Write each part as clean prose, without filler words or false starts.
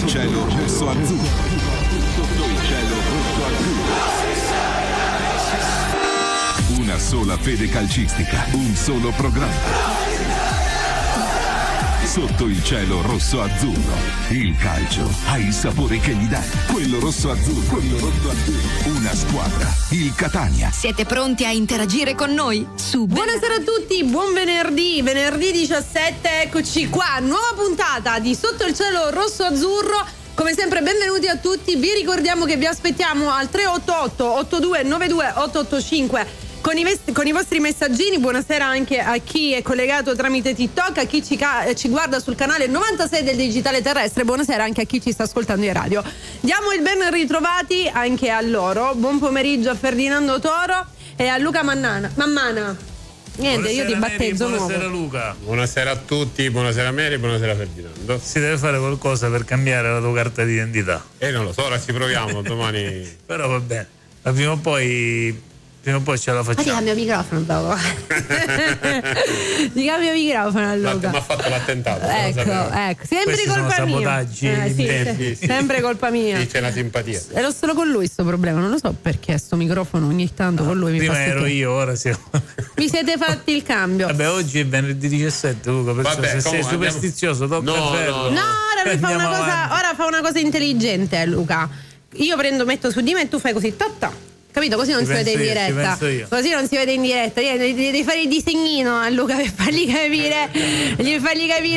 cielo rosso azzurro. Sotto il cielo rosso azzurro. Una sola fede calcistica, un solo programma. Sotto il cielo rosso azzurro. Il calcio ha il sapore che gli dai. Quello rosso azzurro. Una squadra. Il Catania. Siete pronti a interagire con noi? Buonasera a tutti, buon venerdì 17, eccoci qua, nuova puntata di Sotto il cielo rosso azzurro. Come sempre benvenuti a tutti, vi ricordiamo che vi aspettiamo al 388 8292 885 con i vostri messaggini. Buonasera anche a chi è collegato tramite TikTok, a chi ci guarda sul canale 96 del Digitale Terrestre. Buonasera anche a chi ci sta ascoltando in radio. Diamo il ben ritrovati anche a loro. Buon pomeriggio a Ferdinando Toro e a Luca Mammana. Niente, buonasera, io ti battezzo Mary, buonasera nuovo. Luca. Buonasera a tutti, buonasera Mary, buonasera Ferdinando. Si deve fare qualcosa per cambiare la tua carta d'identità. Non lo so, ora ci proviamo domani. Però va bene, ma prima o poi ce la Ma ti facciamo. cambio microfono dopo. Ti cambio microfono a Luca. Mi ha fatto l'attentato. Ecco, sempre Questi colpa sono mia. sabotaggi interni. Sì. Sempre colpa mia. Sì, c'è la simpatia. Ero solo con lui sto problema, non lo so perché sto microfono ogni tanto con lui mi Prima fa ero sentire. io, ora siamo. Vi siete fatti il cambio. Vabbè, oggi è venerdì 17, Luca, perciò Vabbè, se sei comunque superstizioso tocca No, ferro. No, Andiamo avanti. ora fa una cosa intelligente, Luca. Io metto su di me e tu fai così, tatta. Capito? Così non Ci si vede in penso io, ci diretta. penso io. Così non si vede in diretta. Devi fare il disegnino a Luca per fargli capire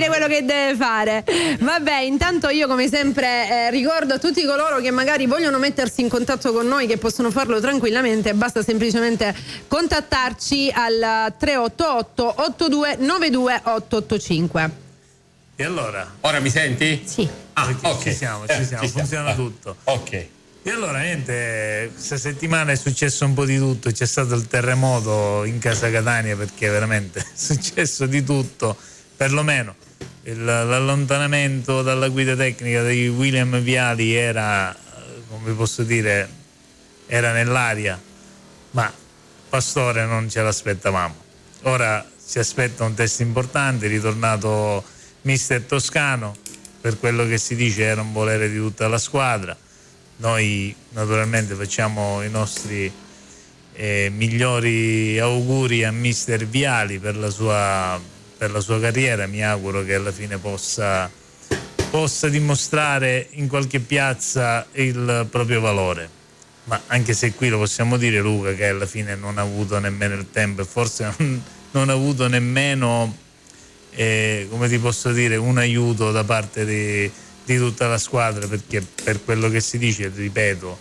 quello che deve fare. Vabbè, intanto io come sempre ricordo a tutti coloro che magari vogliono mettersi in contatto con noi che possono farlo tranquillamente, basta semplicemente contattarci al 388 8292 885. E allora? Ora mi senti? Sì. Ok. Ci siamo, funziona tutto. Ok. E allora niente, questa settimana è successo un po' di tutto, c'è stato il terremoto in casa Catania perché veramente è successo di tutto, perlomeno l'allontanamento dalla guida tecnica di William Viali era, come posso dire, era nell'aria, ma Pastore non ce l'aspettavamo. Ora si aspetta un test importante, è ritornato mister Toscano, per quello che si dice era un volere di tutta la squadra. Noi naturalmente facciamo i nostri migliori auguri a mister Viali per la sua carriera. Mi auguro che alla fine possa dimostrare in qualche piazza il proprio valore. Ma anche se qui lo possiamo dire, Luca, che alla fine non ha avuto nemmeno il tempo e forse non ha avuto nemmeno, come ti posso dire, un aiuto da parte di tutta la squadra, perché per quello che si dice, ripeto,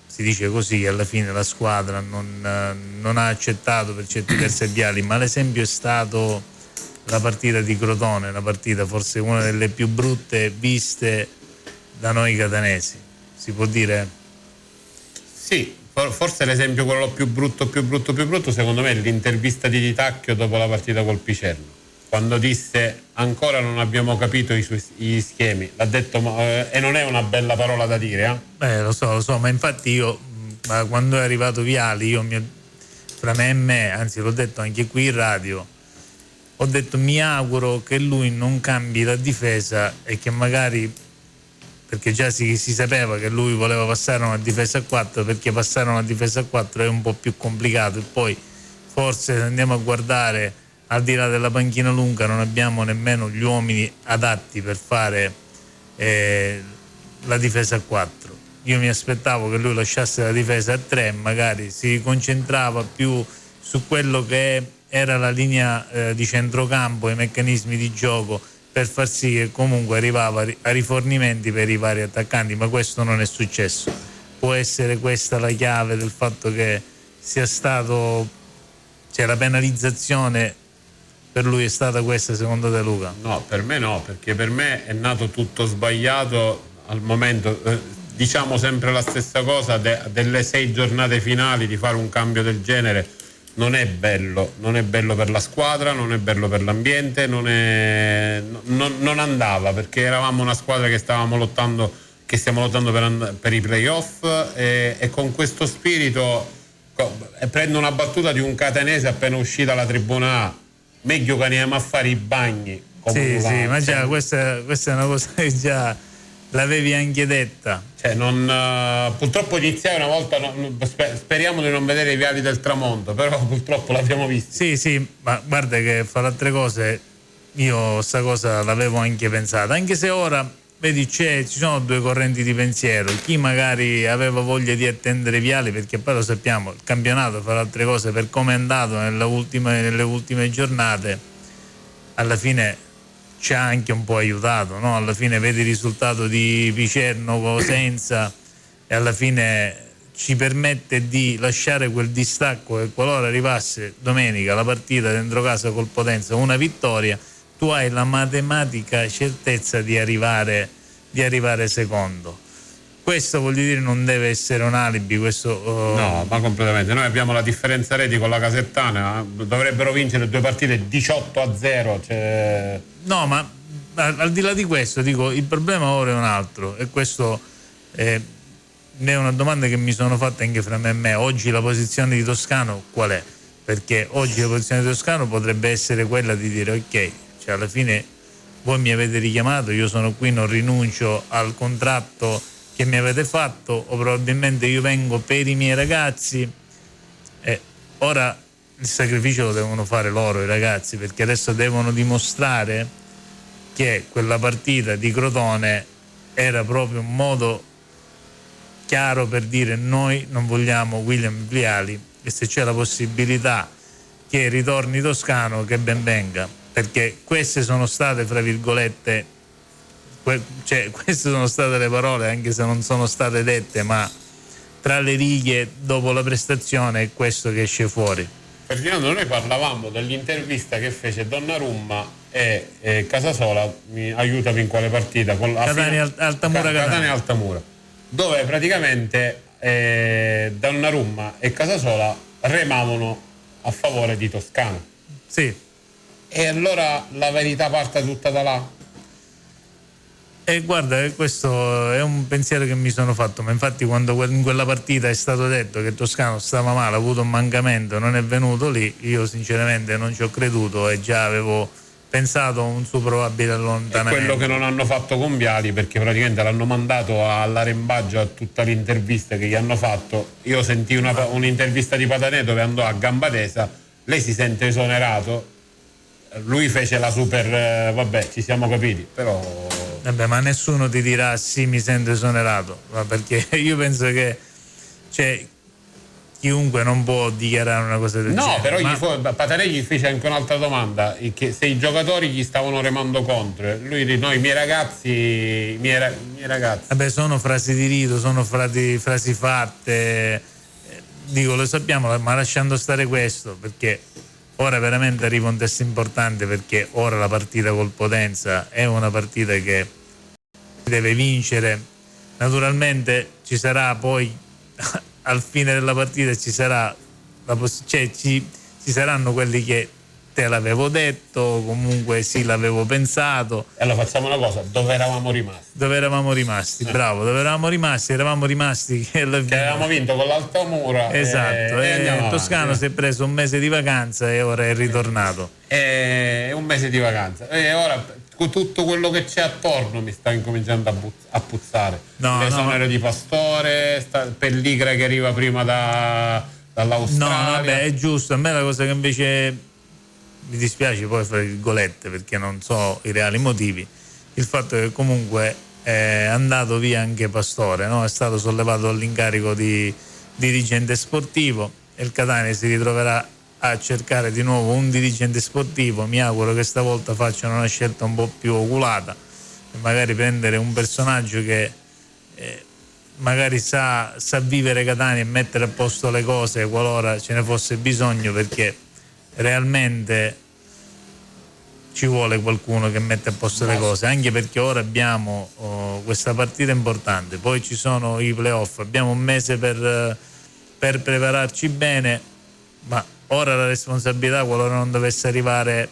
si dice così, che alla fine la squadra non ha accettato per certi versi Viali, ma l'esempio è stato la partita di Crotone, una partita forse una delle più brutte viste da noi catanesi, si può dire? Sì, forse l'esempio quello più brutto secondo me è l'intervista di Di Tacchio dopo la partita col Picerno, quando disse ancora non abbiamo capito gli schemi. L'ha detto e non è una bella parola da dire, Lo so, ma infatti ma quando è arrivato Viali, fra me e me, anzi l'ho detto anche qui in radio, ho detto mi auguro che lui non cambi la difesa e che magari, perché già si sapeva che lui voleva passare a una difesa a 4, perché passare a una difesa a 4 è un po' più complicato e poi forse se andiamo a guardare al di là della panchina lunga non abbiamo nemmeno gli uomini adatti per fare la difesa a 4. Io mi aspettavo che lui lasciasse la difesa a 3 e magari si concentrava più su quello che era la linea di centrocampo, i meccanismi di gioco, per far sì che comunque arrivava a rifornimenti per i vari attaccanti, ma questo non è successo. Può essere questa la chiave del fatto che sia stato, cioè la penalizzazione per lui è stata questa, secondo te, Luca? No, per me no, perché per me è nato tutto sbagliato al momento. Diciamo sempre la stessa cosa delle 6 giornate finali, di fare un cambio del genere non è bello per la squadra, non è bello per l'ambiente, non andava, perché eravamo una squadra che stiamo lottando per i playoff e con questo spirito prendo una battuta di un catanese appena uscita la tribuna A: meglio che andiamo a fare i bagni Sì, Lugano. sì, ma già questa è una cosa che già l'avevi anche detta. Cioè, purtroppo iniziai una volta, speriamo di non vedere i viali del tramonto, però purtroppo l'abbiamo visto. Sì, sì, ma guarda che fare altre cose, io sta cosa l'avevo anche pensata, anche se ora, vedi, ci sono due correnti di pensiero, chi magari aveva voglia di attendere i viali, perché poi lo sappiamo, il campionato fare altre cose, per come è andato nelle ultime giornate, alla fine ci ha anche un po' aiutato, no? Alla fine vedi il risultato di Picerno, Cosenza, e alla fine ci permette di lasciare quel distacco che qualora arrivasse domenica la partita dentro casa col Potenza una vittoria, tu hai la matematica certezza di arrivare secondo. Questo voglio dire non deve essere un alibi, questo no, ma completamente. Noi abbiamo la differenza reti con la Casertana, dovrebbero vincere 2 partite 18-0, cioè... No, ma al di là di questo, dico, il problema ora è un altro, e questo è una domanda che mi sono fatta anche fra me e me. Oggi la posizione di Toscano qual è? Perché oggi la posizione di Toscano potrebbe essere quella di dire ok, cioè alla fine voi mi avete richiamato, io sono qui, non rinuncio al contratto che mi avete fatto, o probabilmente io vengo per i miei ragazzi, e ora il sacrificio lo devono fare loro, i ragazzi, perché adesso devono dimostrare che quella partita di Crotone era proprio un modo chiaro per dire noi non vogliamo William Viali, e se c'è la possibilità che ritorni Toscano, che ben venga, perché queste sono state, fra virgolette, queste sono state le parole, anche se non sono state dette, ma tra le righe dopo la prestazione è questo che esce fuori. Ferdinando, noi parlavamo dell'intervista che fece Donnarumma e Casasola, aiutami in quale partita? Con Catania-Altamura, dove praticamente Donnarumma e Casasola remavano a favore di Toscano. Sì. E allora la verità parte tutta da là? E guarda, questo è un pensiero che mi sono fatto, ma infatti quando in quella partita è stato detto che Toscano stava male, ha avuto un mancamento, non è venuto lì, io sinceramente non ci ho creduto e già avevo pensato a un suo probabile allontanamento. È quello che non hanno fatto con Viali, perché praticamente l'hanno mandato all'arembaggio a tutta l'intervista che gli hanno fatto. Io sentii un'intervista di Patanè dove andò a gamba tesa, lei si sente esonerato, lui fece la super vabbè, ci siamo capiti, però... Vabbè, ma nessuno ti dirà sì, mi sento esonerato, perché io penso che chiunque non può dichiarare una cosa del genere. No, però Patanè gli fece anche un'altra domanda, che se i giocatori gli stavano remando contro, lui dice no, i miei ragazzi. Vabbè, sono frasi di rito, sono frasi fatte, dico, lo sappiamo, ma lasciando stare questo, perché ora veramente arriva un test importante, perché ora la partita col Potenza è una partita che deve vincere. Naturalmente ci sarà poi al fine della partita ci sarà ci saranno quelli che te l'avevo detto, comunque sì, l'avevo pensato. E allora facciamo una cosa, dove eravamo rimasti? Bravo, dove eravamo rimasti che avevamo vinto con l'Altamura. Esatto, e Toscano si è preso un mese di vacanza e ora è ritornato. Un mese di vacanza e ora tutto quello che c'è attorno mi sta incominciando a puzzare. L'esonero di Pastore, Pelligra che arriva prima dall'Australia. No, vabbè, è giusto. A me la cosa che invece mi dispiace, poi fra virgolette, perché non so i reali motivi, il fatto che comunque è andato via anche Pastore, no? È stato sollevato dall'incarico di dirigente sportivo e il Catania si ritroverà a cercare di nuovo un dirigente sportivo. Mi auguro che stavolta facciano una scelta un po' più oculata e magari prendere un personaggio che magari sa vivere Catania e mettere a posto le cose qualora ce ne fosse bisogno, perché realmente ci vuole qualcuno che mette a posto le cose, anche perché ora abbiamo questa partita importante, poi ci sono i playoff, abbiamo un mese per prepararci bene, ma ora la responsabilità, qualora non dovesse arrivare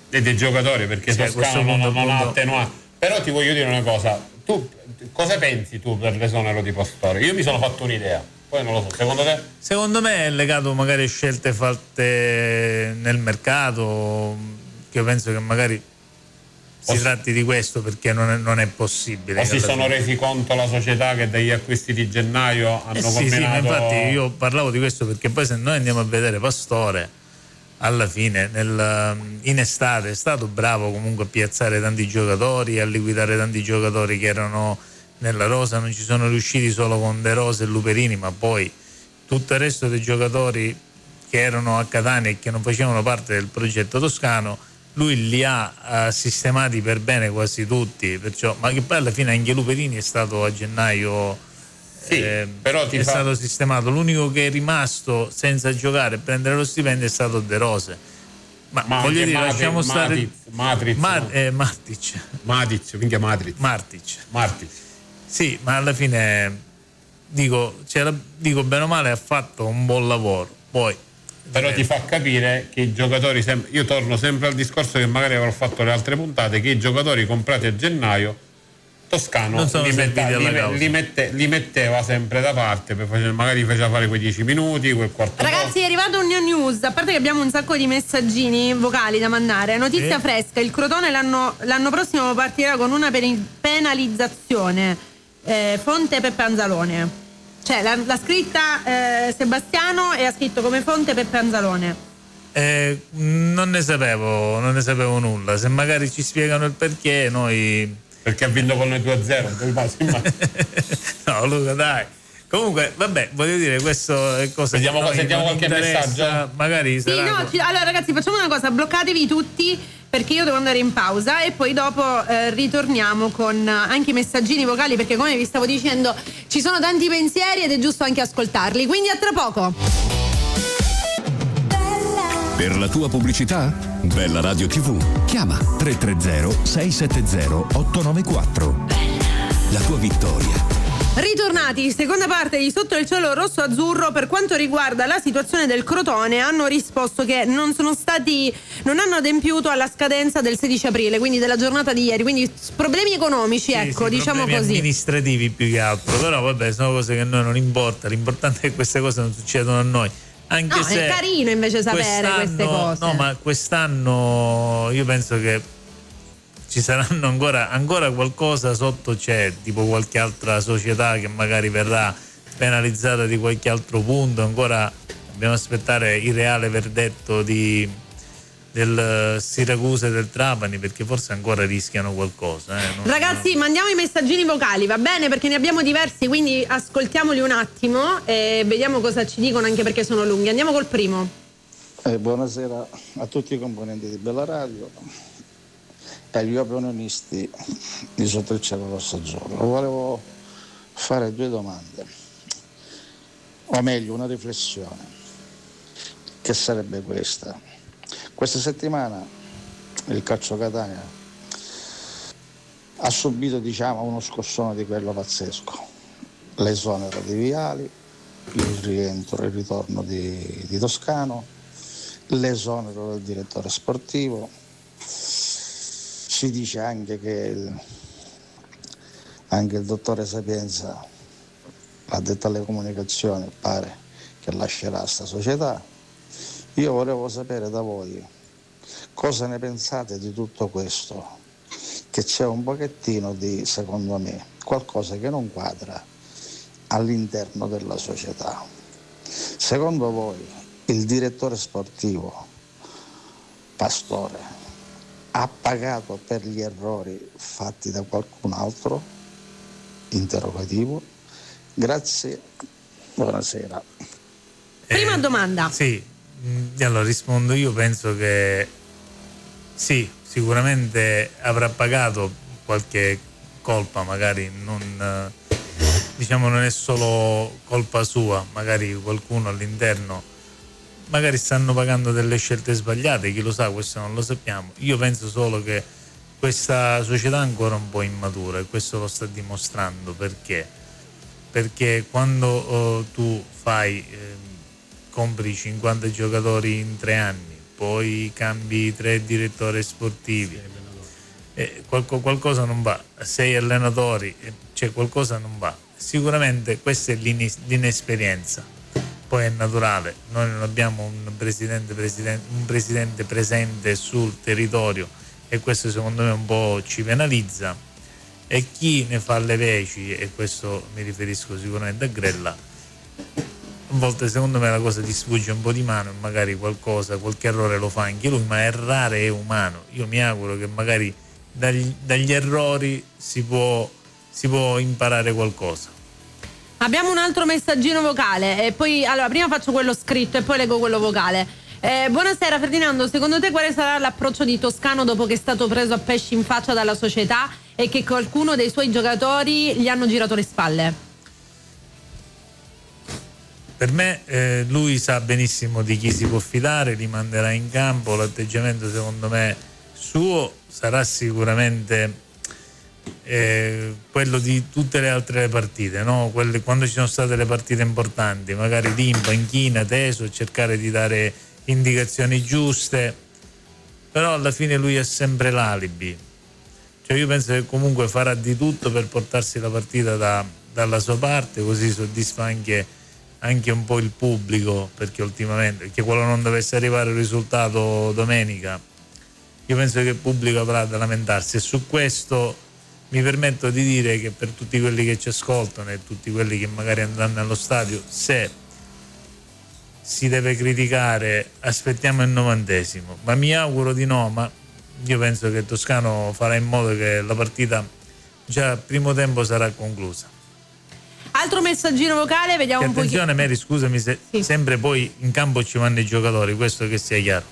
dei giocatori, perché Toscano non ha attenuato. Però ti voglio dire una cosa, tu cosa pensi tu per l'esonero di Pastore? Io mi sono fatto un'idea, poi non lo so, secondo te? Secondo me è legato magari a scelte fatte nel mercato, che io penso che magari si tratti di questo, perché non è possibile. O si sono resi conto la società che dagli acquisti di gennaio hanno combinato... Sì, ma infatti io parlavo di questo perché poi se noi andiamo a vedere Pastore, alla fine in estate è stato bravo comunque a piazzare tanti giocatori, a liquidare tanti giocatori che erano nella rosa, non ci sono riusciti solo con De Rossi e Luperini, ma poi tutto il resto dei giocatori che erano a Catania e che non facevano parte del progetto toscano, lui li ha sistemati per bene quasi tutti, perciò, ma che poi alla fine anche Luperini è stato a gennaio però è stato sistemato. L'unico che è rimasto senza giocare e prendere lo stipendio è stato De Rossi. Ma voglio dire, lasciamo stare Martic. Sì, ma alla fine dico bene o male ha fatto un buon lavoro. Poi però ti fa capire che i giocatori, io torno sempre al discorso che magari avrò fatto le altre puntate, che i giocatori comprati a gennaio Toscano li metteva sempre da parte, magari faceva fare quei 10 minuti, quel quarto d'ora. Ragazzi, è arrivato un new news, a parte che abbiamo un sacco di messaggini vocali da mandare. Notizia fresca: il Crotone l'anno prossimo partirà con una penalizzazione, fonte Peppe Anzalone. Cioè l'ha scritta Sebastiano e ha scritto come fonte Peppe Anzalone. Non ne sapevo nulla. Se magari ci spiegano il perché, noi... Perché ha vinto con noi 2-0. No, Luca, dai. Comunque, vabbè, voglio dire, questo è cosa. Sentiamo qualche messaggio. Magari sarà. Sì, no, allora ragazzi, facciamo una cosa, bloccatevi tutti, perché io devo andare in pausa e poi dopo ritorniamo con anche i messaggini vocali, perché come vi stavo dicendo ci sono tanti pensieri ed è giusto anche ascoltarli, quindi a tra poco. Per la tua pubblicità? Bella Radio TV. Chiama 330 670 894. La tua vittoria. Ritornati, seconda parte di Sotto il cielo rosso azzurro. Per quanto riguarda la situazione del Crotone, hanno risposto che non hanno adempiuto alla scadenza del 16 aprile, quindi della giornata di ieri, quindi problemi economici, diciamo problemi così, amministrativi più che altro, però vabbè, sono cose che a noi non importa, l'importante è che queste cose non succedono a noi. Anche se è carino invece sapere queste cose. No, ma quest'anno io penso che ci saranno ancora qualcosa sotto, c'è tipo qualche altra società che magari verrà penalizzata di qualche altro punto. Ancora dobbiamo aspettare il reale verdetto del Siracusa e del Trapani, perché forse ancora rischiano qualcosa. Ragazzi, mandiamo i messaggini vocali, va bene? Perché ne abbiamo diversi, quindi ascoltiamoli un attimo e vediamo cosa ci dicono, anche perché sono lunghi. Andiamo col primo. Buonasera a tutti i componenti di Bella Radio e agli opinionisti di Sotto il cielo rosso azzurro. Volevo fare due domande, o meglio una riflessione, che sarebbe questa. Questa settimana il Calcio Catania ha subito, uno scossone di quello pazzesco: l'esonero di Viali, il ritorno di Toscano, l'esonero del direttore sportivo. Si dice anche che anche il dottore Sapienza, addetto alle comunicazioni, pare che lascerà sta società. Io volevo sapere da voi cosa ne pensate di tutto questo, che c'è un pochettino di, secondo me, qualcosa che non quadra all'interno della società. Secondo voi il direttore sportivo Pastore ha pagato per gli errori fatti da qualcun altro? Interrogativo. Grazie, buonasera. Prima domanda. Sì. Allora rispondo io, penso che sì, sicuramente avrà pagato qualche colpa, magari non è solo colpa sua, magari qualcuno all'interno magari stanno pagando delle scelte sbagliate, chi lo sa, questo non lo sappiamo. Io penso solo che questa società è ancora un po' immatura e questo lo sta dimostrando. Perché quando tu compri 50 giocatori in 3 anni, poi cambi 3 direttori sportivi, qualcosa non va, 6 allenatori, qualcosa non va. Sicuramente questa è l'inesperienza, poi è naturale, noi non abbiamo un presidente presente sul territorio e questo secondo me un po' ci penalizza, e chi ne fa le veci, e questo mi riferisco sicuramente a Grella, a volte secondo me la cosa ti sfugge un po' di mano e magari qualche errore lo fa anche lui, ma errare è umano. Io mi auguro che magari dagli errori si può imparare qualcosa. Abbiamo un altro messaggino vocale e poi, allora, prima faccio quello scritto e poi leggo quello vocale. Buonasera Ferdinando, secondo te quale sarà l'approccio di Toscano dopo che è stato preso a pesci in faccia dalla società e che qualcuno dei suoi giocatori gli hanno girato le spalle? Per me lui sa benissimo di chi si può fidare, li manderà in campo, l'atteggiamento secondo me suo sarà sicuramente quello di tutte le altre partite, no? Quando ci sono state le partite importanti, magari lì in panchina, teso, cercare di dare indicazioni giuste, però alla fine lui ha sempre l'alibi, cioè io penso che comunque farà di tutto per portarsi la partita dalla sua parte, così soddisfa anche un po' il pubblico, perché ultimamente, che quello non dovesse arrivare il risultato domenica, io penso che il pubblico avrà da lamentarsi, e su questo mi permetto di dire che per tutti quelli che ci ascoltano e tutti quelli che magari andranno allo stadio, se si deve criticare aspettiamo il 90°, ma mi auguro di no, ma io penso che Toscano farà in modo che la partita già al primo tempo sarà conclusa. Altro messaggino vocale, vediamo un po'. Attenzione Mary, scusami se sempre poi in campo ci vanno i giocatori, questo che sia chiaro.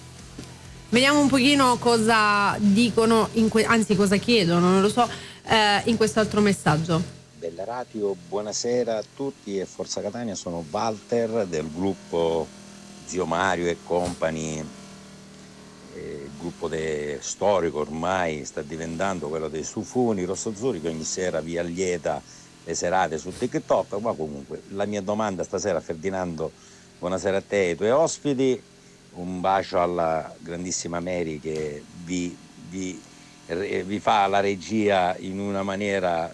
Vediamo un pochino cosa dicono, anzi cosa chiedono, non lo so, in quest'altro messaggio. Bella Radio, buonasera a tutti e Forza Catania, sono Walter del gruppo Zio Mario e Company, il gruppo storico ormai sta diventando quello dei Sufuni rossoazzurri, che ogni sera vi allieta le serate su TikTok, ma comunque la mia domanda stasera, Ferdinando, buonasera a te e ai tuoi ospiti, un bacio alla grandissima Mary che vi fa la regia in una maniera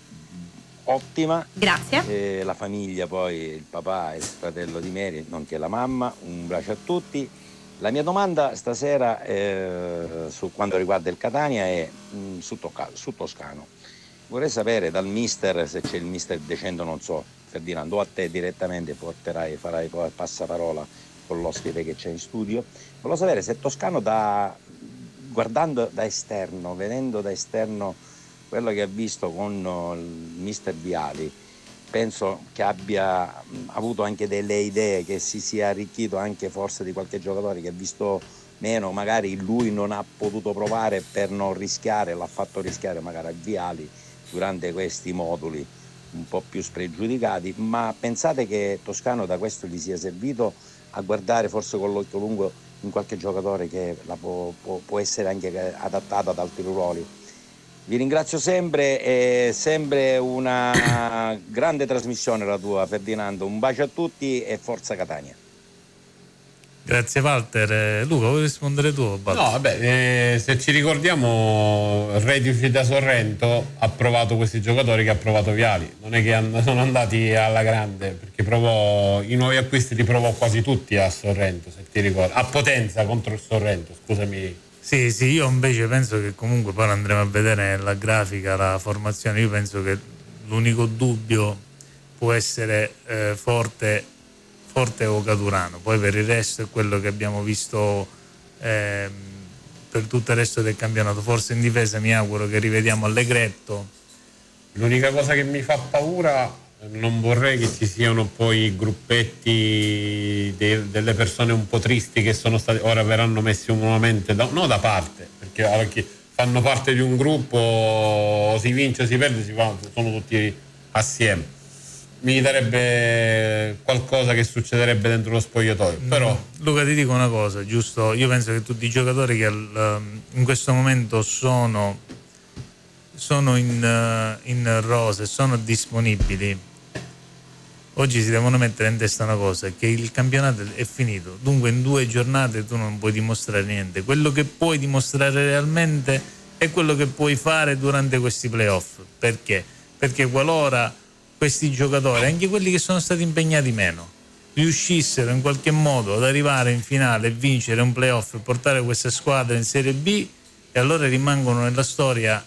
ottima. Grazie. La famiglia poi, il papà e il fratello di Mary, nonché la mamma, un bacio a tutti. La mia domanda stasera su quanto riguarda il Catania è su Toscano. Vorrei sapere dal mister, se c'è il mister Decento, non so, Ferdinando, o a te direttamente farai poi il passaparola con l'ospite che c'è in studio. Volevo sapere se Toscano, guardando da esterno, vedendo da esterno quello che ha visto con il mister Viali, penso che abbia avuto anche delle idee, che si sia arricchito anche forse di qualche giocatore che ha visto meno, magari lui non ha potuto provare per non rischiare, l'ha fatto rischiare magari a Viali durante questi moduli un po' più spregiudicati, ma pensate che Toscano da questo gli sia servito a guardare forse con l'occhio lungo in qualche giocatore che può essere anche adattato ad altri ruoli? Vi ringrazio sempre, è sempre una grande trasmissione la tua, Ferdinando, un bacio a tutti e Forza Catania. Grazie Walter. Luca, vuoi rispondere tu? No, vabbè, se ci ricordiamo, il reduce da Sorrento ha provato questi giocatori che ha provato Viali, non è che sono andati alla grande, perché i nuovi acquisti li provò quasi tutti a Sorrento, se ti ricordi, a Potenza contro il Sorrento, scusami. Sì, io invece penso che comunque poi andremo a vedere nella grafica la formazione. Io penso che l'unico dubbio può essere Forte o Caturano, poi per il resto è quello che abbiamo visto per tutto il resto del campionato. Forse in difesa mi auguro che rivediamo Allegretto. L'unica cosa che mi fa paura, non vorrei che ci siano poi gruppetti delle persone un po' tristi che sono stati, ora verranno messi nuovamente da parte, perché fanno parte di un gruppo, o si vince o si perde, sono tutti assieme. Mi darebbe qualcosa che succederebbe dentro lo spogliatoio. Però Luca, ti dico una cosa, giusto? Io penso che tutti i giocatori che in questo momento sono in rosa e sono disponibili, oggi si devono mettere in testa una cosa, che il campionato è finito, dunque in 2 giornate tu non puoi dimostrare niente. Quello che puoi dimostrare realmente è quello che puoi fare durante questi playoff. Perché? Perché qualora questi giocatori, anche quelli che sono stati impegnati meno, riuscissero in qualche modo ad arrivare in finale e vincere un playoff e portare questa squadra in Serie B, e allora rimangono nella storia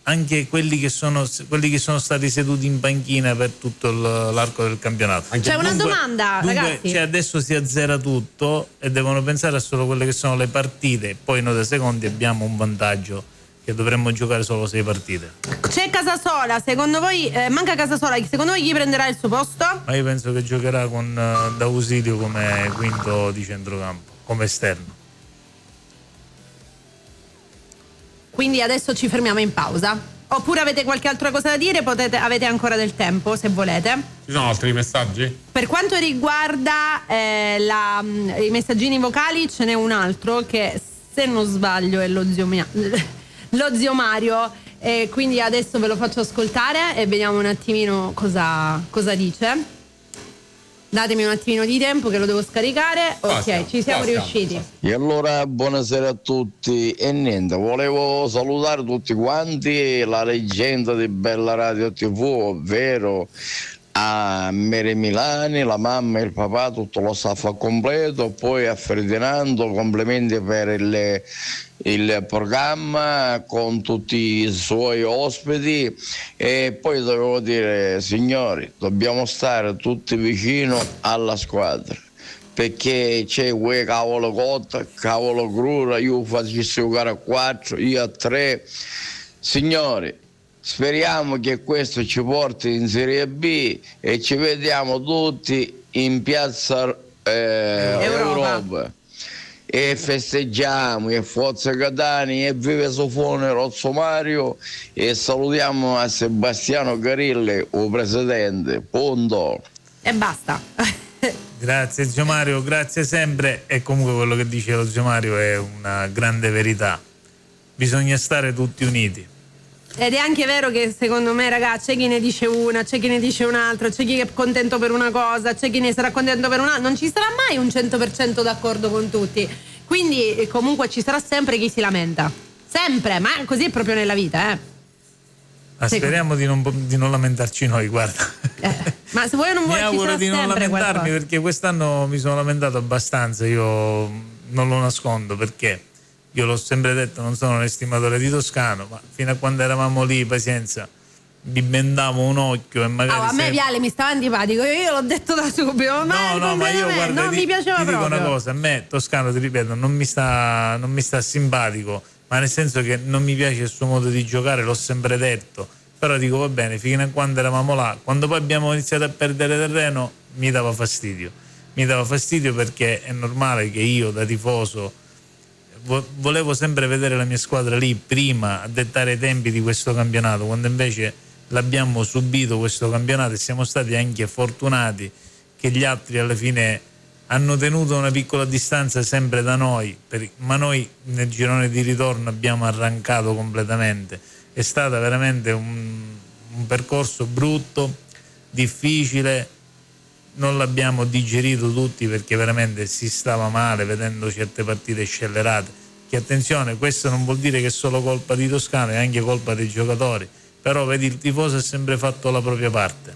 anche quelli che sono stati seduti in panchina per tutto l'arco del campionato. C'è una domanda, ragazzi. Cioè adesso si azzera tutto e devono pensare a solo quelle che sono le partite. Poi noi da secondi abbiamo un vantaggio che dovremmo giocare solo 6 partite. C'è Casasola, secondo voi manca Casasola, secondo voi chi prenderà il suo posto? Ma io penso che giocherà con D'Ausilio come quinto di centrocampo, come esterno. Quindi adesso ci fermiamo in pausa. Oppure avete qualche altra cosa da dire? Avete ancora del tempo se volete. Ci sono altri messaggi? Per quanto riguarda i messaggini vocali, ce n'è un altro che, se non sbaglio, è lo zio Mario. Quindi adesso ve lo faccio ascoltare e vediamo un attimino cosa dice. Datemi un attimino di tempo che lo devo scaricare. Ok, ci siamo riusciti. E allora buonasera a tutti. E niente, volevo salutare tutti quanti, la leggenda di Bella Radio TV, ovvero a Mere Milani, la mamma e il papà, tutto lo staff al completo, poi a Ferdinando, complimenti per il programma con tutti i suoi ospiti. E poi dovevo dire, signori, dobbiamo stare tutti vicino alla squadra, perché c'è quel cavolo cotta, cavolo crura, io facessi giocare a 4, io a 3. Signori, speriamo che questo ci porti in Serie B e ci vediamo tutti in piazza Europa. E festeggiamo, e Forza Catania, e vive Sofone Rozzo Mario, e salutiamo a Sebastiano Carilli, il presidente. Punto. E basta. Grazie zio Mario, grazie sempre. E comunque quello che dice lo zio Mario è una grande verità. Bisogna stare tutti uniti. Ed è anche vero che secondo me, ragazzi, c'è chi ne dice una, c'è chi ne dice un'altra, c'è chi è contento per una cosa, c'è chi ne sarà contento per un'altra. Non ci sarà mai un 100% d'accordo con tutti. Quindi comunque ci sarà sempre chi si lamenta. Sempre, ma così è proprio nella vita, Ma speriamo di non lamentarci noi, guarda. Ma se vuoi o non vuoi, mi auguro di non lamentarmi qualcosa. Perché quest'anno mi sono lamentato abbastanza, io non lo nascondo, perché io l'ho sempre detto, non sono un estimatore di Toscano, ma fino a quando eravamo lì, pazienza, vi bendavo un occhio e magari a me Viale mi stava antipatico, io l'ho detto da subito. Ma io guarda, non mi piaceva ti proprio. dico una cosa, a me Toscano, ti ripeto, non mi sta simpatico, ma nel senso che non mi piace il suo modo di giocare, l'ho sempre detto, però dico va bene, fino a quando eravamo là, quando poi abbiamo iniziato a perdere terreno mi dava fastidio perché è normale che io da tifoso volevo sempre vedere la mia squadra lì prima a dettare i tempi di questo campionato, quando invece l'abbiamo subito questo campionato e siamo stati anche fortunati che gli altri alla fine hanno tenuto una piccola distanza sempre da noi, ma noi nel girone di ritorno abbiamo arrancato completamente. È stato veramente un percorso brutto, difficile, non l'abbiamo digerito tutti perché veramente si stava male vedendo certe partite scellerate, che attenzione, questo non vuol dire che è solo colpa di Toscano, è anche colpa dei giocatori, però vedi, il tifoso ha sempre fatto la propria parte.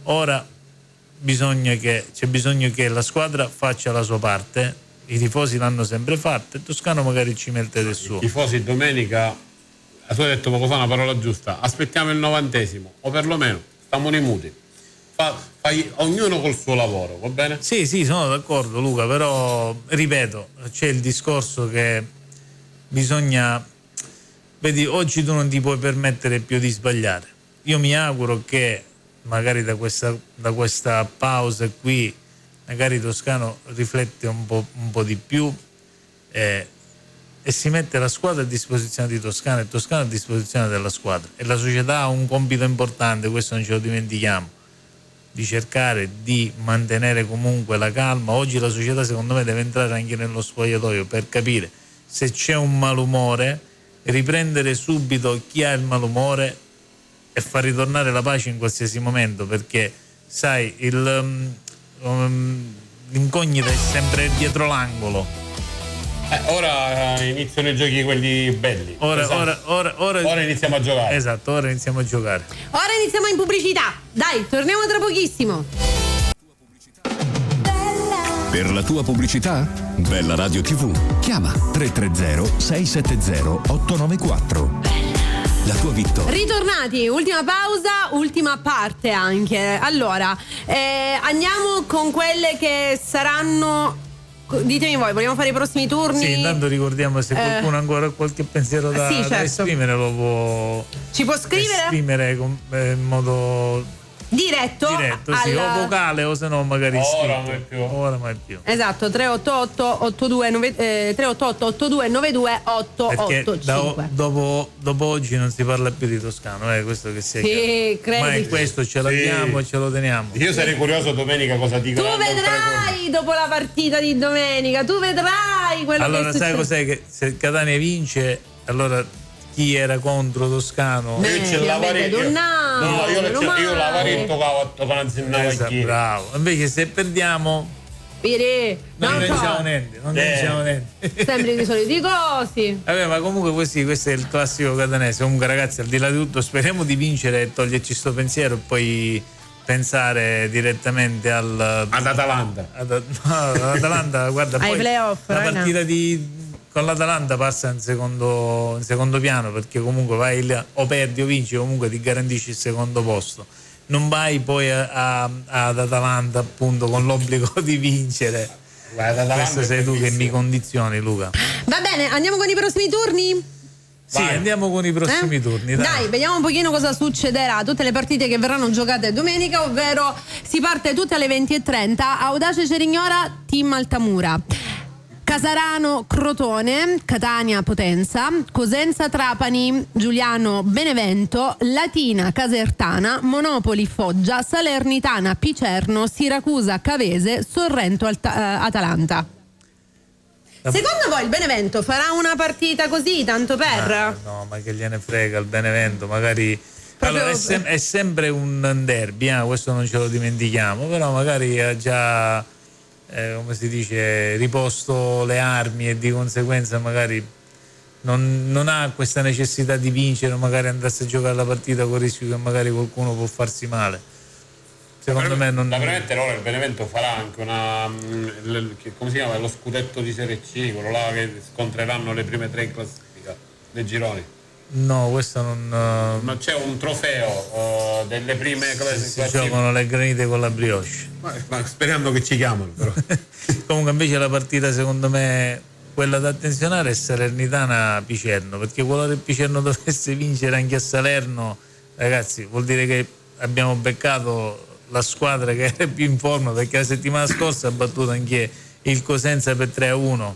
Ora c'è bisogno che la squadra faccia la sua parte, i tifosi l'hanno sempre fatta e Toscano magari ci mette del suo. I tifosi domenica, tu hai detto poco fa una parola giusta, aspettiamo il 90° o perlomeno stiamo nei muti. Fai ognuno col suo lavoro, va bene? Sì, sono d'accordo Luca, però ripeto, c'è il discorso che bisogna, vedi, oggi tu non ti puoi permettere più di sbagliare. Io mi auguro che magari da questa pausa qui magari Toscano riflette un po' di più e si mette la squadra a disposizione di Toscano e Toscano a disposizione della squadra, e la società ha un compito importante, questo non ce lo dimentichiamo, di cercare di mantenere comunque la calma. Oggi la società secondo me deve entrare anche nello spogliatoio per capire se c'è un malumore, riprendere subito chi ha il malumore e far ritornare la pace in qualsiasi momento, perché sai l'incognita è sempre dietro l'angolo. Ora iniziano i giochi quelli belli. Ora iniziamo a giocare. Esatto, ora iniziamo a giocare. Ora iniziamo in pubblicità. Dai, torniamo tra pochissimo. Bella Per la tua pubblicità? Bella Radio TV. Chiama 330 670 894. La tua vittoria. Ritornati, ultima pausa, ultima parte anche. Allora, andiamo con quelle che saranno. Ditemi voi, vogliamo fare i prossimi turni? Sì, intanto ricordiamo, se qualcuno ancora ha qualche pensiero da certo. esprimere, lo può ci può scrivere? Esprimere in modo diretto sì, o vocale o se no magari ora mai più. Esatto, 388 8292 885. Dopo oggi non si parla più di toscano, questo che sia. Sì, credi. Ma questo ce l'abbiamo e ce lo teniamo. Io sarei curioso domenica cosa dicono. Tu vedrai dopo la partita di domenica, tu vedrai quello allora, che sai cos'è? Che se Catania vince, allora chi era contro Toscano? Io lavaretto bravo. Invece se perdiamo non diciamo niente. Sempre di soliti cosi. Vabbè, ma comunque questo è il classico catanese. Comunque ragazzi, al di là di tutto, speriamo di vincere e toglierci sto pensiero e poi pensare direttamente ad Atalanta. Atalanta, guarda, ai poi playoff, la partita con l'Atalanta passa in secondo piano, perché comunque vai lì, o perdi o vinci, comunque ti garantisci il secondo posto. Non vai poi ad Atalanta appunto con l'obbligo di vincere. Questo sei tu che mi condizioni, Luca. Va bene, andiamo con i prossimi turni? Sì, andiamo con i prossimi turni. Dai, vediamo un pochino cosa succederà. Tutte le partite che verranno giocate domenica, ovvero si parte tutte alle 20:30. Audace Cerignola, Team Altamura. Casarano Crotone, Catania Potenza, Cosenza Trapani, Giuliano Benevento, Latina Casertana, Monopoli Foggia, Salernitana Picerno, Siracusa Cavese, Sorrento Atalanta. Secondo voi il Benevento farà una partita così, tanto per? No, ma che gliene frega il Benevento, magari. Allora, è sempre un derby, questo non ce lo dimentichiamo, però magari ha già come si dice, riposto le armi e di conseguenza magari non ha questa necessità di vincere, magari andasse a giocare la partita con il rischio che magari qualcuno può farsi male. Secondo me non. Da premettere ora il Benevento farà anche come si chiama, lo scudetto di Serie C, quello là che scontreranno le prime 3 in classifica dei gironi. No, questo non. Ma c'è un trofeo delle prime classifiche. Si giocano le granite con la brioche. Ma sperando che ci chiamano, però. Comunque invece la partita, secondo me, quella da attenzionare è Salernitana-Picerno, perché qualora il Picerno dovesse vincere anche a Salerno, ragazzi, vuol dire che abbiamo beccato la squadra che era più in forma, perché la settimana scorsa ha battuto anche il Cosenza per 3-1.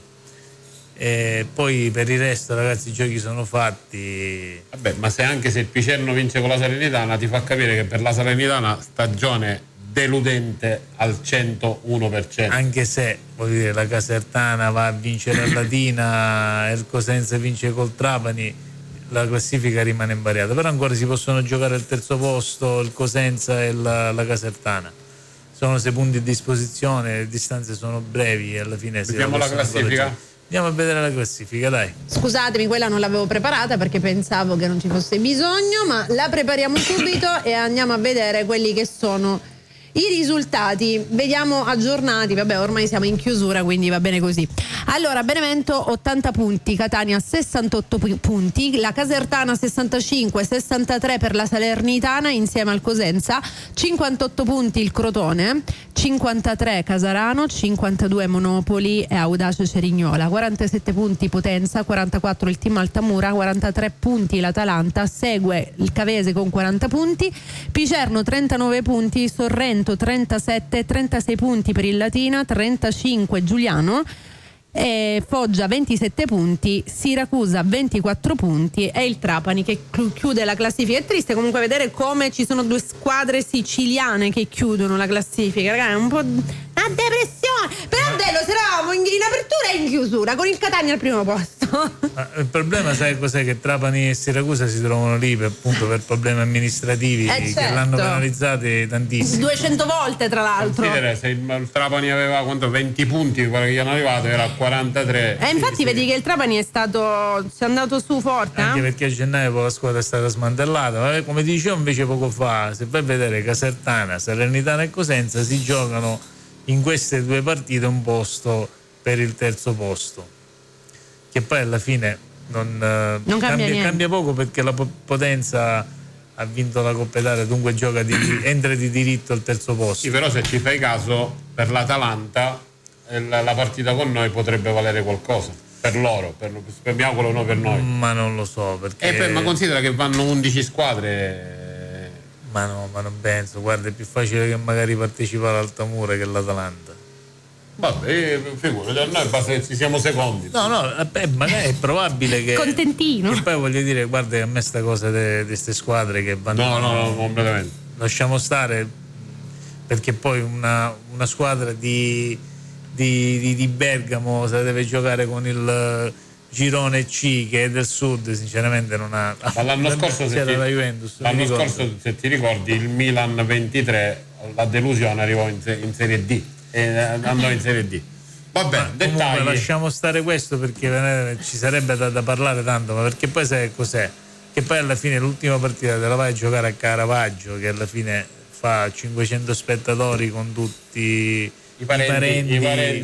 E poi per il resto, ragazzi, i giochi sono fatti. Vabbè, ma anche se il Picerno vince con la Salernitana, ti fa capire che per la Salernitana stagione deludente al 101%. Anche se, voglio dire, la Casertana va a vincere a Latina e il Cosenza vince col Trapani, la classifica rimane invariata, però ancora si possono giocare al terzo posto il Cosenza e la Casertana. Sono 6 punti a disposizione, le distanze sono brevi e alla fine vediamo la classifica. Andiamo a vedere la classifica, dai. Scusatemi, quella non l'avevo preparata perché pensavo che non ci fosse bisogno, ma la prepariamo subito e andiamo a vedere quelli che sono i risultati. Vediamo aggiornati, vabbè, ormai siamo in chiusura, quindi va bene così. Allora, Benevento 80 punti, Catania 68 punti, la Casertana 65, 63 per la Salernitana insieme al Cosenza, 58 punti il Crotone, 53 Casarano, 52 Monopoli e Audace Cerignola, 47 punti Potenza, 44 il Team Altamura, 43 punti l'Atalanta, segue il Cavese con 40 punti, Picerno 39 punti, Sorrento 37, 36 punti per il Latina, 35 Giuliano, Foggia 27 punti, Siracusa 24 punti e il Trapani che chiude la classifica. È triste comunque vedere come ci sono 2 squadre siciliane che chiudono la classifica, ragazzi, è un po' una depressione. Però Dello, se eravamo in apertura e in chiusura con il Catania al primo posto. Ma il problema, sai cos'è? Che Trapani e Siracusa si trovano lì per problemi amministrativi che l'hanno penalizzati tantissimo, 200 volte tra l'altro. Se il Trapani aveva 20 punti, quello che gli hanno arrivato era 43. E infatti vedi che il Trapani si è andato su forte, anche perché a gennaio poi la squadra è stata smantellata. Come dicevo invece poco fa, se vai a vedere Casertana, Salernitana e Cosenza si giocano in queste due partite un posto per il terzo posto, che poi alla fine non cambia poco, perché la Potenza ha vinto la Coppa Italia, dunque entra di diritto al terzo posto. Sì, però se ci fai caso, per l'Atalanta la partita con noi potrebbe valere qualcosa. Per loro, mi auguro no per noi. Ma non lo so, perché... ma considera che vanno 11 squadre. Ma non penso, guarda, è più facile che magari partecipa l'Altamura che l'Atalanta. Vabbè, figurati, a noi basta che ci siamo secondi. No, magari è probabile che... Contentino. E poi voglio dire, guarda che a me sta cosa di queste squadre che vanno... No, completamente. Lasciamo stare, perché poi una squadra di Bergamo se deve giocare con il girone C, che è del sud, sinceramente non ha... Ma l'anno scorso, se ti ricordi, il Milan 23, la delusione arrivò in Serie D. Andò in Serie D. Vabbè, dettagli. Lasciamo stare questo, perché ci sarebbe da parlare tanto, ma perché poi sai cos'è? Che poi alla fine l'ultima partita te la vai a giocare a Caravaggio, che alla fine fa 500 spettatori con tutti i parenti come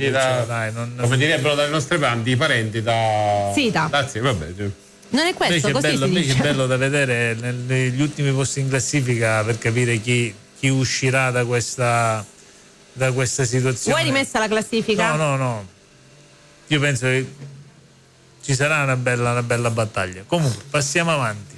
direbbero dalle nostre parti, i parenti da... Sì, vabbè. Non è questo, invece è bello da vedere negli ultimi posti in classifica, per capire chi uscirà da questa situazione. Vuoi rimessa la classifica? No. Io penso che ci sarà una bella battaglia. Comunque, passiamo avanti.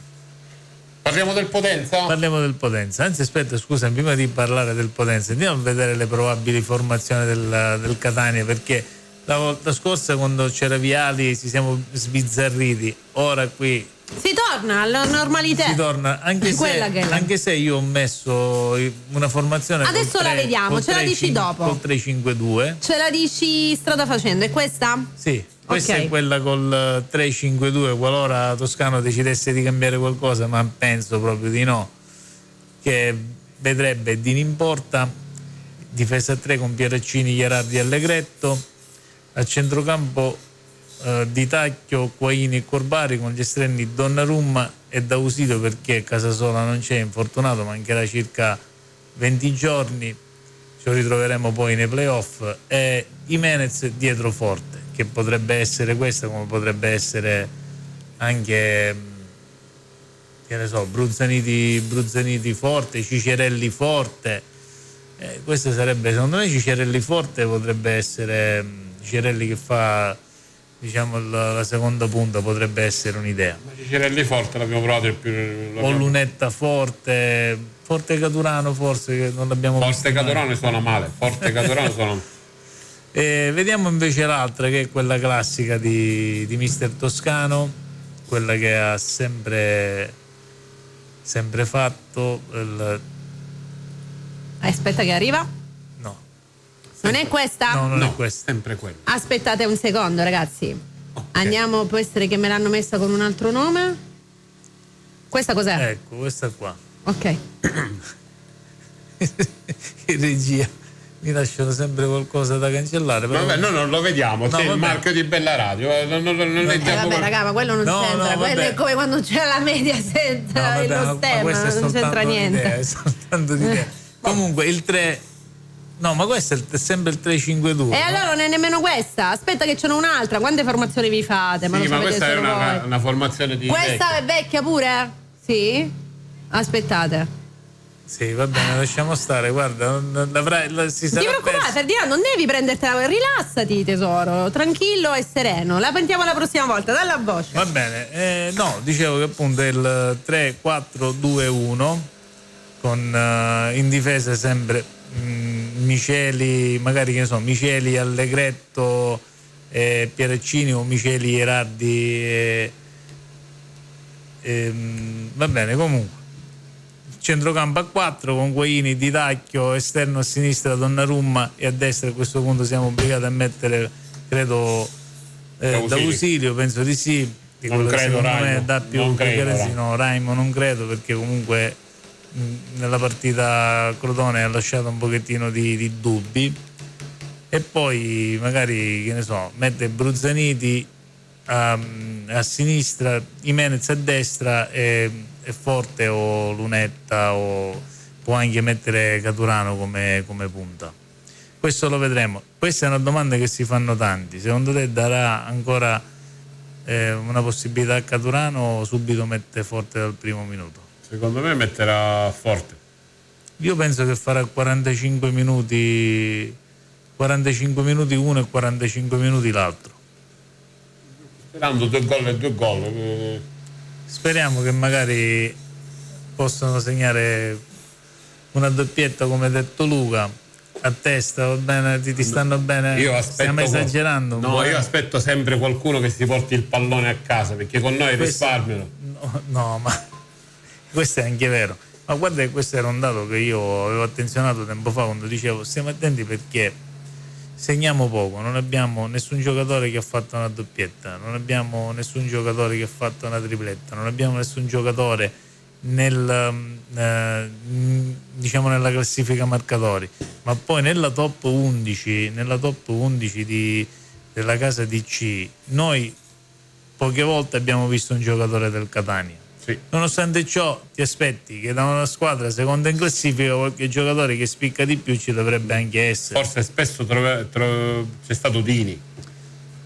Parliamo del Potenza? Parliamo del Potenza. Anzi, aspetta, scusa, prima di parlare del Potenza, andiamo a vedere le probabili formazioni del Catania, perché la volta scorsa, quando c'era Viali, ci siamo sbizzarriti. Ora qui si torna alla normalità. Si torna, anche se io ho messo una formazione. Adesso la vediamo, ce la dici dopo. Col 3-5-2. Ce la dici strada facendo, è questa? Sì, questa è quella col 3-5-2, qualora Toscano decidesse di cambiare qualcosa, ma penso proprio di no. Che vedrebbe Dini in porta, difesa a 3 con Pieraccini, Gherardi e Allegretto, a centrocampo Di Tacchio, Quaini e Corbari, con gli esterni Donnarumma e D'Ausilio, perché Casasola non c'è, infortunato, mancherà circa 20 giorni, ci ritroveremo poi nei playoff, e Jimenez dietro forte, che potrebbe essere questa, come potrebbe essere anche, che ne so, Bruzzaniti forte, Cicerelli forte, questo sarebbe, secondo me Cicerelli forte potrebbe essere Cicerelli che fa, diciamo, la seconda punta, potrebbe essere un'idea. Ma Cicerelli forte l'abbiamo provato o Lunetta forte Caturano, forse, che non l'abbiamo visto. Forte Caturano suona male. Vediamo invece l'altra, che è quella classica di Mister Toscano, quella che ha sempre fatto. Aspetta che arriva. No. Non è questa? No, non è questa. Sempre quella. Aspettate un secondo, ragazzi. Okay. Andiamo, può essere che me l'hanno messa con un altro nome. Questa cos'è? Ecco, questa qua. Ok. In regia mi lasciano sempre qualcosa da cancellare. Però... Vabbè, noi non lo vediamo, c'è il marchio di Bella Radio. Vabbè, raga, ma quello non c'entra. Quello è come quando c'è la Mediaset, lo stemma, non c'entra niente. È soltanto di idea. Comunque il 3. No, ma questo è sempre il 3-5-2. E allora non è nemmeno questa. Aspetta che ce n'è un'altra. Quante formazioni vi fate? Sì, ma questa è una formazione di... Questa è vecchia pure? Sì? Aspettate. Sì, va bene, lasciamo stare. Guarda, si sarà ti preoccupare, Ferdinando, non devi prendertela. Rilassati, tesoro. Tranquillo e sereno. La pensiamo la prossima volta. Dalla voce. Va bene. No, dicevo che appunto è il 3-4-2-1 con in difesa sempre Miceli, magari, che ne so, Miceli, Allegretto, Pieraccini, o Miceli, Gherardi, va bene. Comunque centrocampo a 4 con Guaini, Di Tacchio, esterno a sinistra Donnarumma, e a destra a questo punto siamo obbligati a mettere, credo, D'Ausilio, penso di sì. Di non credo Raimo. Dà più no, Raimo non credo, perché comunque nella partita Crotone ha lasciato un pochettino di dubbi. E poi magari, che ne so, mette Bruzzaniti a sinistra, Jimenez a destra e Forte o Lunetta, o può anche mettere Caturano come punta. questo lo vedremo. Questa è una domanda che si fanno tanti. Secondo te darà ancora una possibilità a Caturano o subito mette forte dal primo minuto? Secondo me metterà forte. Io penso che farà 45 minuti uno e 45 minuti l'altro. Sperando 2 gol e 2 gol. Speriamo che magari possano segnare una doppietta, come ha detto Luca, a testa, va bene, ti stanno bene. Io aspetto, stiamo esagerando un po', io aspetto sempre qualcuno che si porti il pallone a casa, perché con noi risparmiano. No, ma questo è anche vero. Ma guarda che questo era un dato che io avevo attenzionato tempo fa, quando dicevo stiamo attenti perché segniamo poco, non abbiamo nessun giocatore che ha fatto una doppietta, non abbiamo nessun giocatore che ha fatto una tripletta, non abbiamo nessun giocatore nella classifica marcatori, ma poi nella top 11 della casa DC noi poche volte abbiamo visto un giocatore del Catania. Sì. Nonostante ciò ti aspetti che da una squadra seconda in classifica qualche giocatore che spicca di più ci dovrebbe anche essere. Forse spesso c'è stato Dini.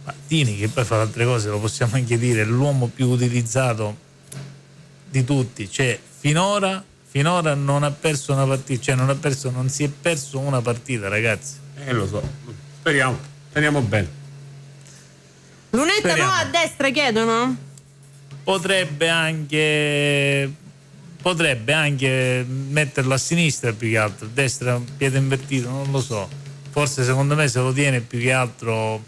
Ma Dini, che poi fa altre cose, lo possiamo anche dire, è l'uomo più utilizzato di tutti, cioè finora non ha perso una partita, cioè non si è perso una partita, ragazzi. Lo so, speriamo bene. Lunetta Speriamo. no, a destra chiedono? Potrebbe anche metterlo a sinistra più che altro, a destra piede invertito, non lo so. Forse secondo me se lo tiene più che altro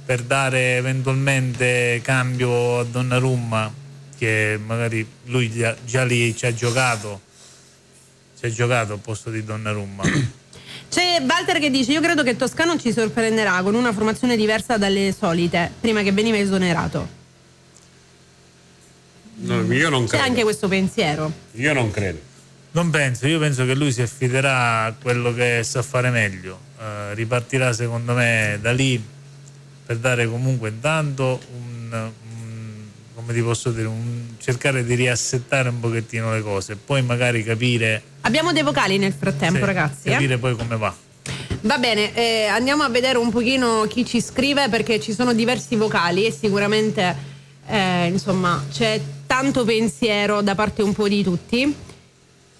per dare eventualmente cambio a Donnarumma, che magari lui già lì ci ha giocato al posto di Donnarumma. C'è Walter che dice: io credo che Toscano ci sorprenderà con una formazione diversa dalle solite prima che veniva esonerato. No, io non C'è credo. anche questo pensiero. Io non credo. Non penso, io penso che lui si affiderà a quello che sa fare meglio, ripartirà secondo me da lì per dare comunque intanto come ti posso dire, cercare di riassettare un pochettino le cose, poi magari capire. Abbiamo dei vocali nel frattempo, sì, ragazzi. Capire poi come va. Va bene, andiamo a vedere un pochino chi ci scrive, perché ci sono diversi vocali e sicuramente insomma c'è tanto pensiero da parte un po' di tutti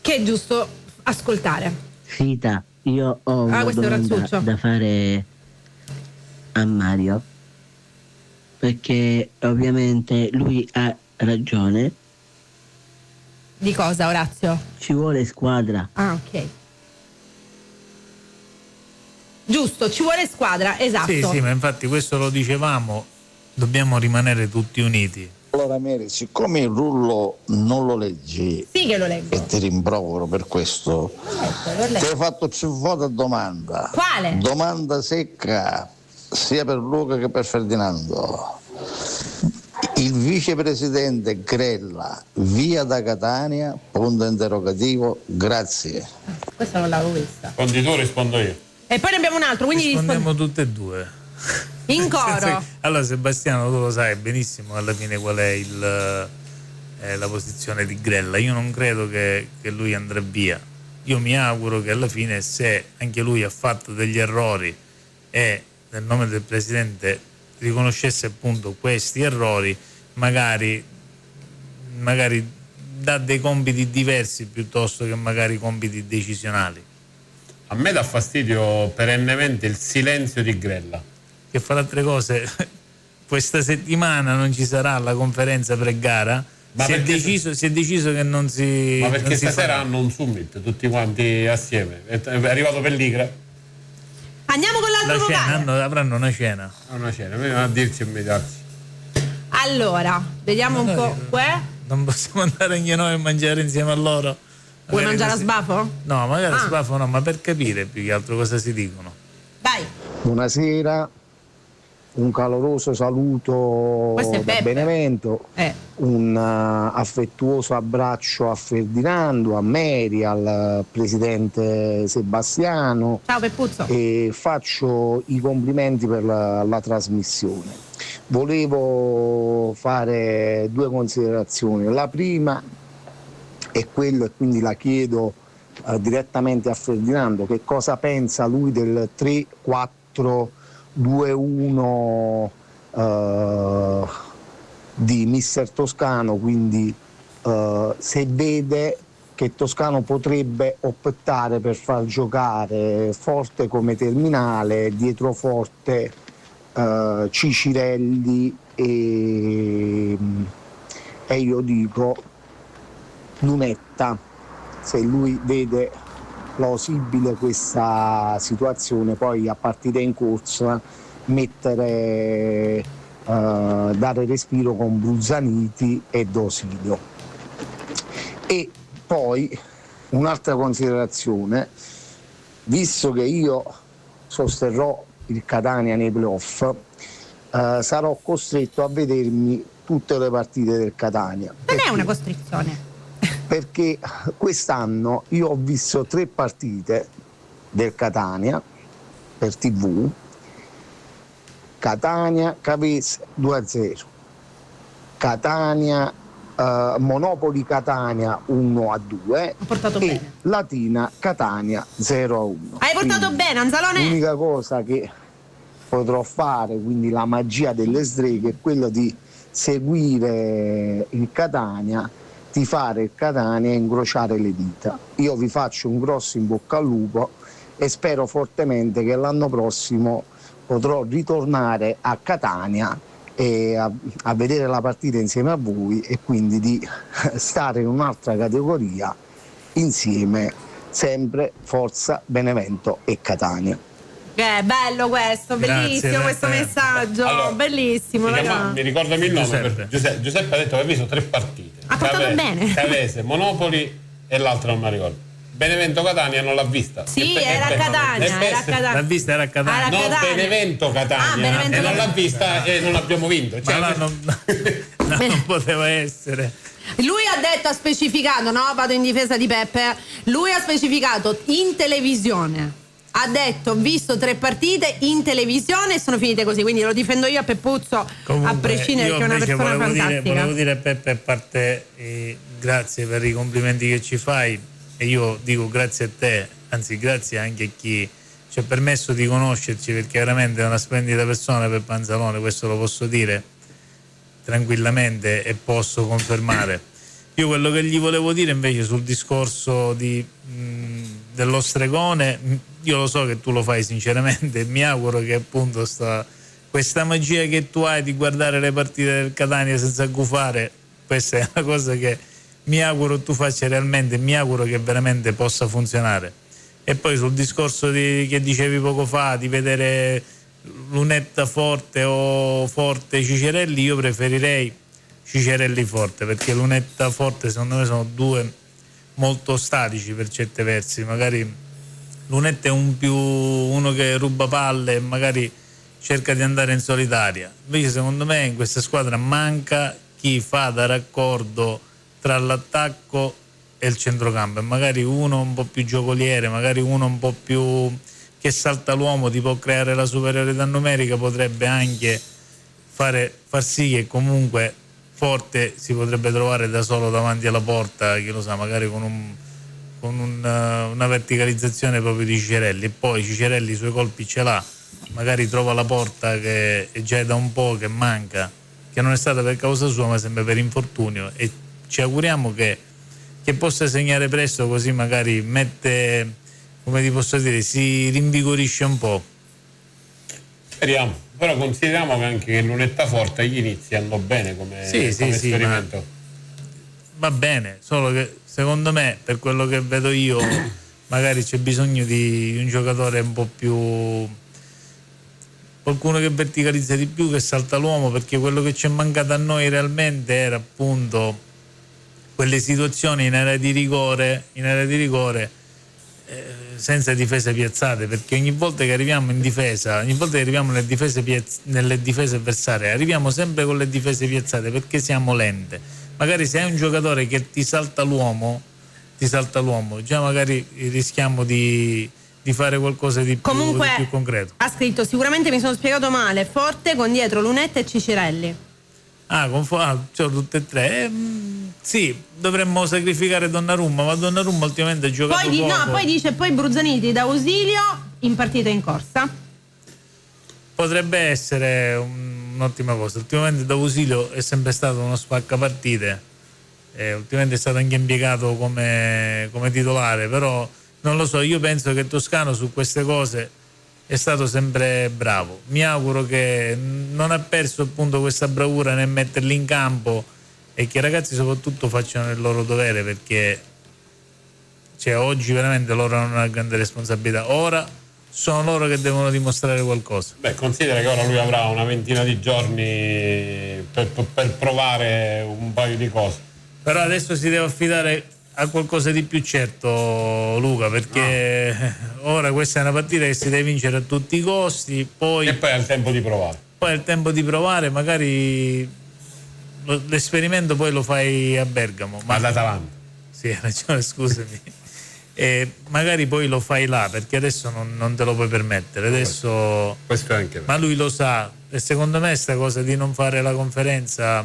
che è giusto ascoltare. Rita, io ho una questo è domanda Razzuccio da fare a Mario, perché ovviamente lui ha ragione. Di cosa, Orazio? Ci vuole squadra. Ah, ok. Giusto, ci vuole squadra, esatto. Sì, ma infatti questo lo dicevamo, dobbiamo rimanere tutti uniti. Allora Mary, siccome il rullo non lo leggi, Sì che lo leggo. e ti rimprovero per questo, Lo ti leggo. ho fatto più volte a domanda. Quale? Domanda secca, sia per Luca che per Ferdinando. Il vicepresidente Grella, via da Catania, punto interrogativo, grazie. Questa non l'avevo vista. Rispondi tu, rispondo io. E poi ne abbiamo un altro, quindi Rispondiamo tutte e due. in coro. Allora Sebastiano, tu lo sai benissimo alla fine qual è la posizione di Grella. Io non credo che lui andrà via. Io mi auguro che alla fine, se anche lui ha fatto degli errori e nel nome del presidente riconoscesse appunto questi errori, magari dà dei compiti diversi piuttosto che magari compiti decisionali. A me dà fastidio perennemente il silenzio di Grella. Che fa altre cose. Questa settimana non ci sarà la conferenza pre-gara. Si è deciso che non si. Ma perché non si stasera farà. hanno un summit tutti quanti assieme. È arrivato Pelligra. Andiamo con l'altro La vocale. cena, avranno una cena. Una cena, vengono a dirci e darci. Allora, vediamo un po'. Non possiamo andare anche noi a mangiare insieme a loro. Vuoi Magari mangiare a così. sbafo? No, magari a Ah. sbafo no, ma per capire più che altro cosa si dicono. Vai. Buonasera, un caloroso saluto Questo è da Beppe. Benevento, un affettuoso abbraccio a Ferdinando, a Mary, al presidente Sebastiano. Ciao Peppuzzo. E faccio i complimenti per la trasmissione. Volevo fare 2 considerazioni. La prima è quello, e quindi la chiedo direttamente a Ferdinando che cosa pensa lui del 3-4-2-1 di Mister Toscano, quindi se vede che Toscano potrebbe optare per far giocare Forte come terminale, dietro Forte Cicirelli e io dico Lunetta, se lui vede plausibile questa situazione, poi a partita in corsa dare respiro con Bruzzaniti e Dosilio. E poi un'altra considerazione, visto che io sosterrò il Catania nei playoff, sarò costretto a vedermi tutte le partite del Catania. Non è una costrizione. Perché quest'anno io ho visto 3 partite del Catania per TV. Catania Cavese 2-0, Catania Monopoli Catania 1-2 e bene. Latina Catania 0-1. Hai portato bene, Anzalone? L'unica cosa che potrò fare, quindi la magia delle streghe, è quella di seguire il Catania, tifare il Catania e incrociare le dita. Io vi faccio un grosso in bocca al lupo e spero fortemente che l'anno prossimo potrò ritornare a Catania e a vedere la partita insieme a voi e quindi di stare in un'altra categoria insieme, sempre Forza Benevento e Catania. Bello questo, bellissimo. Grazie, questo messaggio, Allora, bellissimo. mi ricordami il nome. Giuseppe ha detto che ha visto 3 partite. Ha portato bene. Cavese, Monopoli e l'altra non mi ricordo. Benevento Catania non l'ha vista. Sì, era a Catania. L'ha vista, era a Catania. No, Benevento Catania. Benevento e non Catania. l'ha vista e non abbiamo vinto. Cioè, Ma là non poteva essere. Lui ha specificato, no? Vado in difesa di Peppe. Lui ha specificato in televisione. Ha detto, ho visto 3 partite in televisione e sono finite così, quindi lo difendo io a Peppuzzo. Comunque, a prescindere, che è una persona fantastica. Volevo dire a Peppe, a parte grazie per i complimenti che ci fai, e io dico grazie a te, anzi grazie anche a chi ci ha permesso di conoscerci, perché veramente è una splendida persona Peppe Anzalone, questo lo posso dire tranquillamente e posso confermare. Io quello che gli volevo dire invece sul discorso dello stregone, io lo so che tu lo fai sinceramente, mi auguro che appunto questa magia che tu hai di guardare le partite del Catania senza gufare, questa è una cosa che mi auguro tu faccia realmente, mi auguro che veramente possa funzionare. E poi sul discorso che dicevi poco fa di vedere Lunetta Forte o Forte Cicirelli, io preferirei Cicirelli Forte, perché Lunetta Forte secondo me sono 2 molto statici per certi versi. Magari Lunetta è uno che ruba palle e magari cerca di andare in solitaria, invece secondo me in questa squadra manca chi fa da raccordo tra l'attacco e il centrocampo, e magari uno un po' più giocoliere, magari uno un po' più che salta l'uomo, ti può creare la superiorità numerica, potrebbe anche far sì che comunque Forte si potrebbe trovare da solo davanti alla porta, chi lo sa, magari con una verticalizzazione proprio di Cicirelli, e poi Cicirelli i suoi colpi ce l'ha, magari trova la porta che è già da un po' che manca, che non è stata per causa sua ma sempre per infortunio, e ci auguriamo che possa segnare presto, così magari mette, come ti posso dire, si rinvigorisce un po'. Speriamo. Però consideriamo che anche Lunetta Forte agli inizi andò bene come esperimento. Va bene, solo che secondo me, per quello che vedo io, magari c'è bisogno di un giocatore un po' più, qualcuno che verticalizza di più, che salta l'uomo, perché quello che ci è mancato a noi realmente era appunto quelle situazioni in area di rigore senza difese piazzate, perché ogni volta che arriviamo in difesa, ogni volta che arriviamo nelle difese avversarie, arriviamo sempre con le difese piazzate perché siamo lente. Magari se hai un giocatore che ti salta l'uomo, già magari rischiamo di fare qualcosa di più, comunque, di più concreto. Ha scritto, sicuramente mi sono spiegato male, Forte con dietro Lunetta e Cicirelli. Cioè tutte e 3. Sì, dovremmo sacrificare Donnarumma, ma Donnarumma ultimamente ha giocato poco. Poi dice Bruzzaniti da Ausilio in partita in corsa. Potrebbe essere un'ottima cosa. Ultimamente D'Ausilio è sempre stato uno spaccapartite, ultimamente è stato anche impiegato come titolare, però non lo so, io penso che Toscano su queste cose è stato sempre bravo. Mi auguro che non ha perso appunto questa bravura nel metterli in campo e che i ragazzi soprattutto facciano il loro dovere, perché oggi veramente loro hanno una grande responsabilità. Ora sono loro che devono dimostrare qualcosa. Considera che ora lui avrà una ventina di giorni per provare un paio di cose. Però adesso si deve affidare a qualcosa di più certo, Luca, perché ora questa è una partita che si deve vincere a tutti i costi, e poi è il tempo di provare. Poi è il tempo di provare, magari l'esperimento poi lo fai a Bergamo. Ma all'Atalanta. Sì, hai ragione, scusami. E magari poi lo fai là, perché adesso non te lo puoi permettere. Adesso questo è anche vero. Ma lui lo sa, e secondo me sta cosa di non fare la conferenza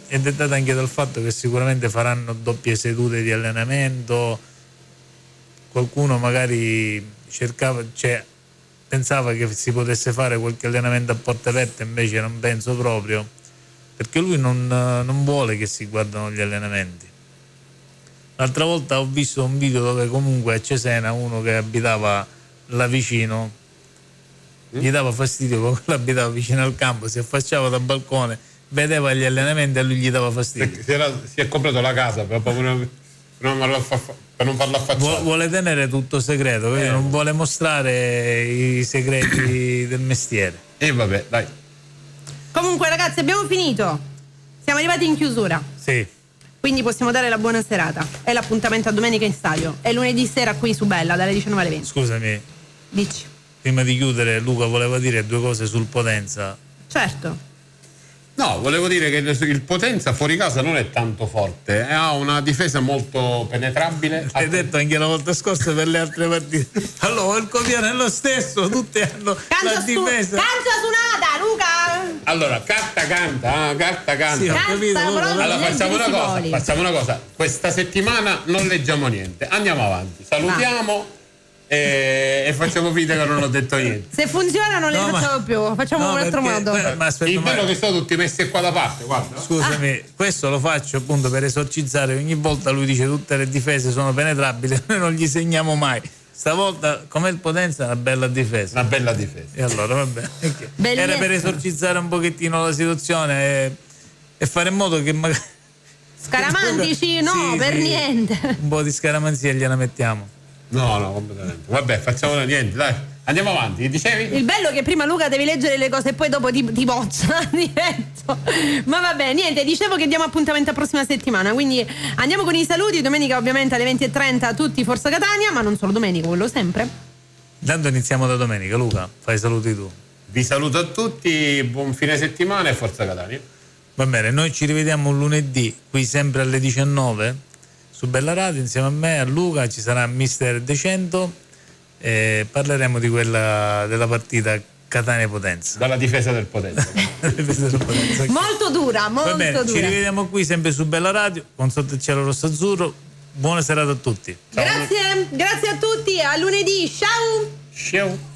è dettata anche dal fatto che sicuramente faranno doppie sedute di allenamento. Qualcuno magari pensava che si potesse fare qualche allenamento a porte aperte, invece non penso proprio, perché lui non vuole che si guardano gli allenamenti. L'altra volta ho visto un video dove comunque a Cesena uno che abitava là vicino gli dava fastidio perché abitava vicino al campo, si affacciava dal balcone, vedeva gli allenamenti e a lui gli dava fastidio. Si è comprato la casa per non farlo affacciare. Vuole tenere tutto segreto, non vuole mostrare i segreti del mestiere. E vabbè, dai. Comunque ragazzi, abbiamo finito. Siamo arrivati in chiusura. Sì. Quindi possiamo dare la buona serata. È l'appuntamento a domenica in stadio. È lunedì sera qui su Bella dalle 19 alle 20. Scusami. Dici. Prima di chiudere, Luca voleva dire due cose sul Potenza. Certo. No, volevo dire che il Potenza fuori casa non è tanto forte, ha una difesa molto penetrabile. L'hai detto anche la volta scorsa per le altre partite. Allora, il Copiano è lo stesso, tutti hanno la difesa. Canza suonata, Luca! Allora, carta canta. Sì, ho capito. Allora facciamo una cosa. Questa settimana non leggiamo niente, andiamo avanti, salutiamo. E facciamo finta che non ho detto niente. Se funziona non le facciamo più, facciamo in un altro modo. Il bello che sono tutti messi qua da parte, guarda. Scusami, questo lo faccio appunto per esorcizzare. Ogni volta lui dice tutte le difese sono penetrabili, noi non gli segniamo mai. Stavolta, come il Potenza, una bella difesa. Una bella difesa. E allora va bene. Era per esorcizzare un pochettino la situazione e fare in modo che magari scaramantici per niente. Un po' di scaramanzia gliela mettiamo. No, completamente. Vabbè, facciamo niente, dai. Andiamo avanti, che dicevi? Il bello è che prima Luca devi leggere le cose e poi dopo ti boccia diretto. Ma vabbè, niente, dicevo che diamo appuntamento a prossima settimana, quindi andiamo con i saluti. Domenica ovviamente alle 20:30 tutti Forza Catania, ma non solo domenica, quello sempre. Intanto iniziamo da domenica, Luca, fai i saluti tu. Vi saluto a tutti, buon fine settimana e Forza Catania. Va bene, noi ci rivediamo lunedì, qui sempre alle 19 su Bella Radio, insieme a me, a Luca, ci sarà Mister Decento e parleremo di quella della partita Catania-Potenza. Dalla difesa del Potenza. Molto dura, molto Va bene, dura. ci rivediamo qui sempre su Bella Radio con Sotto il cielo rosso azzurro. Buona serata a tutti. Grazie a tutti, a lunedì, ciao! Ciao.